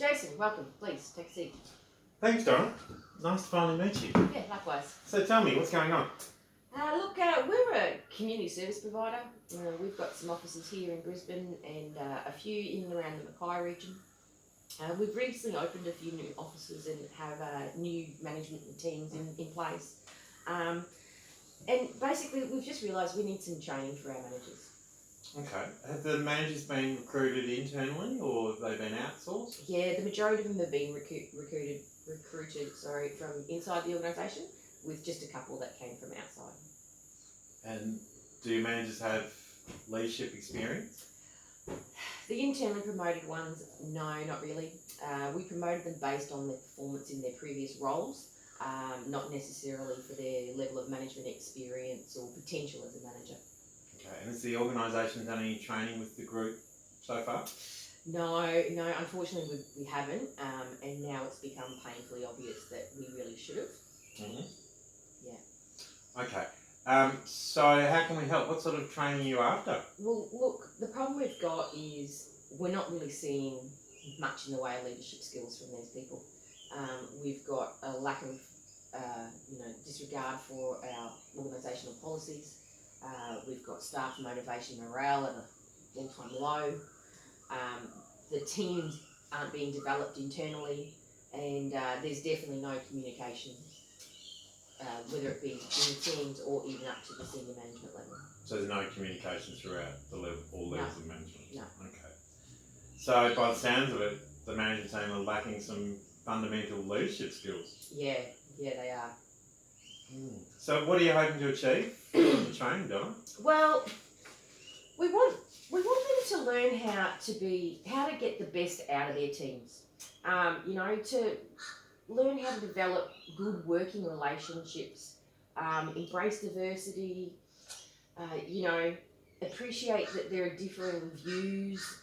Jason, welcome. Please, take a seat. Thanks, Donna. Nice to finally meet you. Yeah, likewise. So tell me, what's going on? Look, we're a community service provider. We've got some offices here in Brisbane and a few in and around the Mackay region. We've recently opened a few new offices and have new management teams in place. And basically, we've just realised we need some training for our managers. Okay. Have the managers been recruited internally or have they been outsourced? Yeah, the majority of them have been recruited from inside the organisation, with just a couple that came from outside. And do your managers have leadership experience? The internally promoted ones, no, not really. We promoted them based on their performance in their previous roles, not necessarily for their level of management experience or potential as a manager. Okay. And has the organisation done any training with the group so far? No, unfortunately we haven't, and now it's become painfully obvious that we really should have. Mm-hmm. Yeah. Okay. So how can we help? What sort of training are you after? Well, look, the problem we've got is we're not really seeing much in the way of leadership skills from these people. We've got a lack of, disregard for our organisational policies. We've got staff motivation and morale at an all-time low. The teams aren't being developed internally, and there's definitely no communication, whether it be in the teams or even up to the senior management level. So there's no communication throughout all levels of management? No. Okay. So by the sounds of it, the management team are lacking some fundamental leadership skills. Yeah, they are. So what are you hoping to achieve from the training, Donna? Well, we want them to learn how to get the best out of their teams. To learn how to develop good working relationships, embrace diversity, appreciate that there are differing views,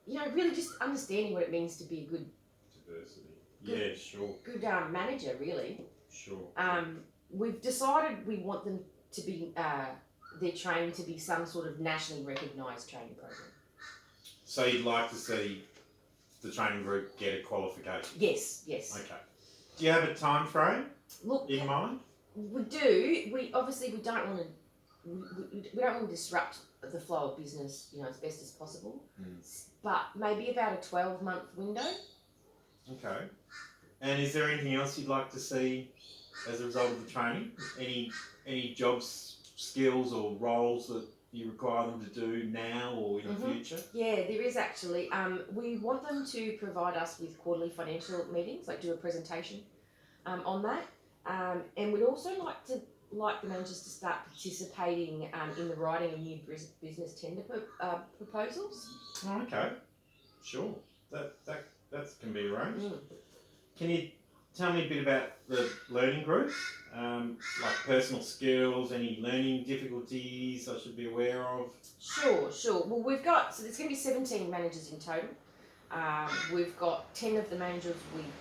really just understanding what it means to be a good manager, really. Sure. We've decided we want them to be, their training to be some sort of nationally recognised training program. So you'd like to see the training group get a qualification? Yes. Okay. Do you have a time frame in mind? We do. We don't want to disrupt the flow of business, as best as possible. But maybe about a 12-month window. Okay. And is there anything else you'd like to see as a result of the training? Any jobs, skills or roles that you require them to do now or in the future? Yeah, there is actually. We want them to provide us with quarterly financial meetings, like do a presentation on that. And we'd also like the managers to start participating in the writing of new business tender proposals. Oh, okay, sure. That can be arranged. Can you tell me a bit about the learning group? Like personal skills, any learning difficulties I should be aware of? Sure. Well, there's going to be 17 managers in total. We've got 10 of the managers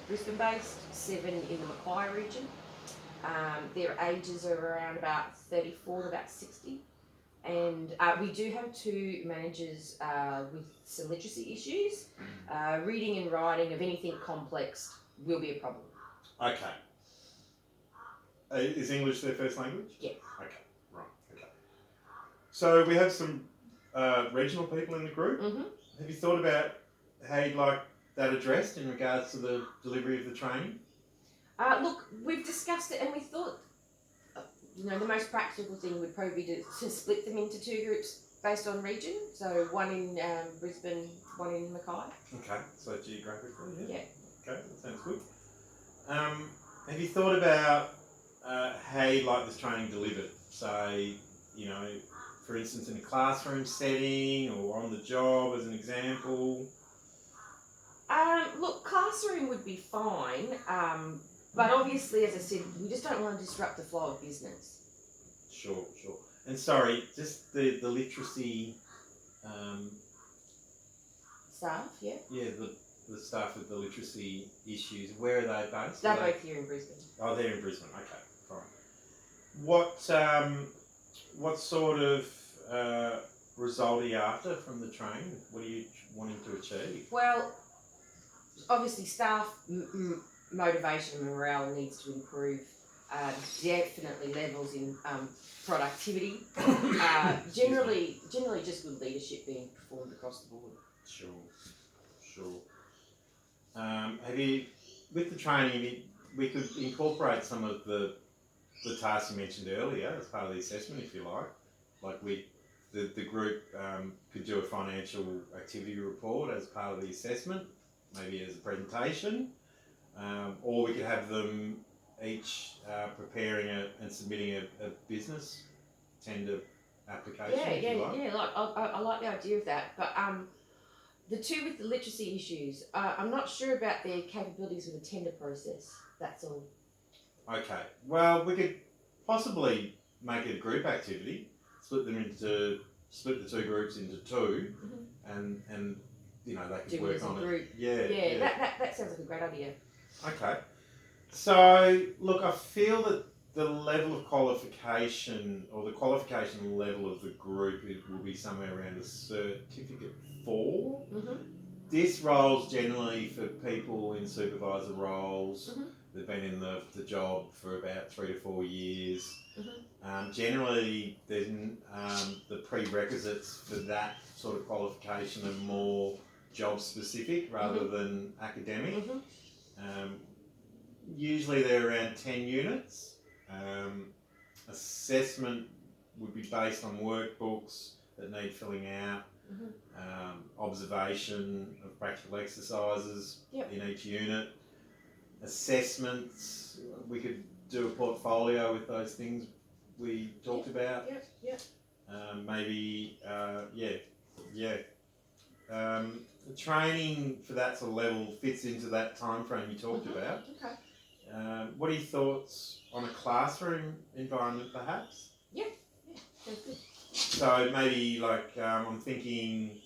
Brisbane-based, 7 in the Mackay region. Their ages are around about 34 to about 60. And we do have 2 managers with some literacy issues. Reading and writing of anything complex will be a problem. Okay. Is English their first language? Yeah. Okay, right, okay. So we have some regional people in the group. Mm-hmm. Have you thought about how you'd like that addressed in regards to the delivery of the training? Look, we've discussed it and we thought, the most practical thing would probably be to split them into 2 groups based on region. So one in Brisbane, one in Mackay. Okay, so geographically, yeah. Okay, that sounds good. Have you thought about how you'd like this training delivered? Say, for instance, in a classroom setting or on the job as an example? Look, classroom would be fine, but obviously, as I said, we just don't want to disrupt the flow of business. Sure. And sorry, just the literacy... Staff, yeah? Yeah, the staff with the literacy issues, where are they based? They're both here in Brisbane. Oh, they're in Brisbane, okay, fine. What sort of result are you after from the training? What are you wanting to achieve? Well, obviously staff motivation and morale needs to improve. Definitely levels in productivity. Generally just good leadership being performed across the board. Sure. Have you, with the training, we could incorporate some of the tasks you mentioned earlier as part of the assessment, if you like. Like the group could do a financial activity report as part of the assessment, maybe as a presentation, or we could have them each preparing and submitting a business tender application. Like I like the idea of that, but the two with the literacy issues, I'm not sure about their capabilities with the tender process. That's all. Okay. Well, we could possibly make it a group activity. Split the two groups into two, and you know they could work on it. Yeah. That sounds like a great idea. Okay. So look, I feel that the level of qualification or the qualification level of the group will be somewhere around a certificate 4. This role's generally for people in supervisor roles. They've been in the job for about 3 to 4 years. Generally, there's the prerequisites for that sort of qualification are more job specific rather than academic. Usually they're around 10 units. Assessment would be based on workbooks that need filling out. Observation of practical exercises in each unit. Assessments, we could do a portfolio with those things we talked about. Maybe, the training for that sort of level fits into that time frame you talked about. What are your thoughts on a classroom environment, perhaps? Sounds good. So maybe like I'm thinking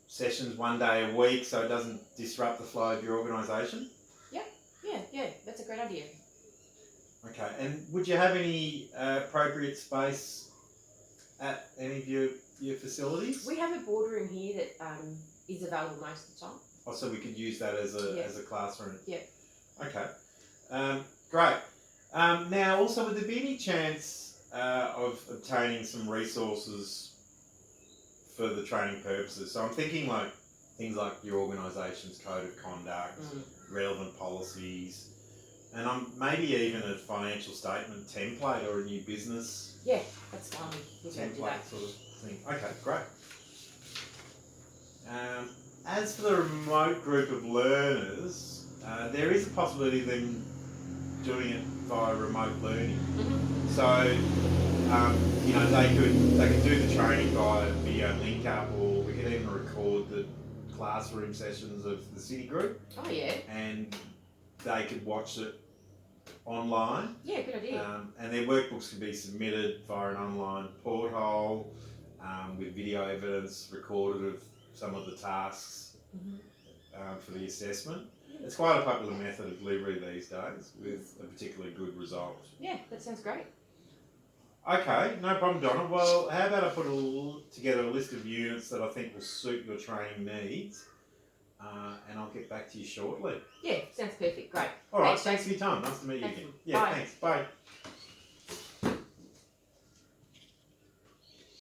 sessions 1 day a week, so it doesn't disrupt the flow of your organisation. Yeah, that's a great idea. Okay, and would you have any appropriate space at any of your facilities? We have a boardroom here that is available most of the time. Oh, so we could use that as a classroom. Yeah. Okay. Great. Now, also, would there be any chance of obtaining some resources for the training purposes? So I'm thinking like things like your organisation's code of conduct, relevant policies, and maybe even a financial statement template or a new business. Yeah, that's fine. We can do that. Template sort of thing. Okay, great. As for the remote group of learners, there is a possibility of them doing it via remote learning. So, you know, they could do the training via video link up, or we could even record the classroom sessions of the city group. Oh yeah. And they could watch it online. Yeah, good idea. And their workbooks could be submitted via an online portal with video evidence recorded of some of the tasks for the assessment. It's quite a popular method of delivery these days with a particularly good result. Yeah, that sounds great. Okay, no problem, Donna. Well, how about I put together a list of units that I think will suit your training needs, and I'll get back to you shortly. Yeah, sounds perfect. Great. All right, thanks for your time. Nice to meet you again. Yeah, Bye. thanks. Bye.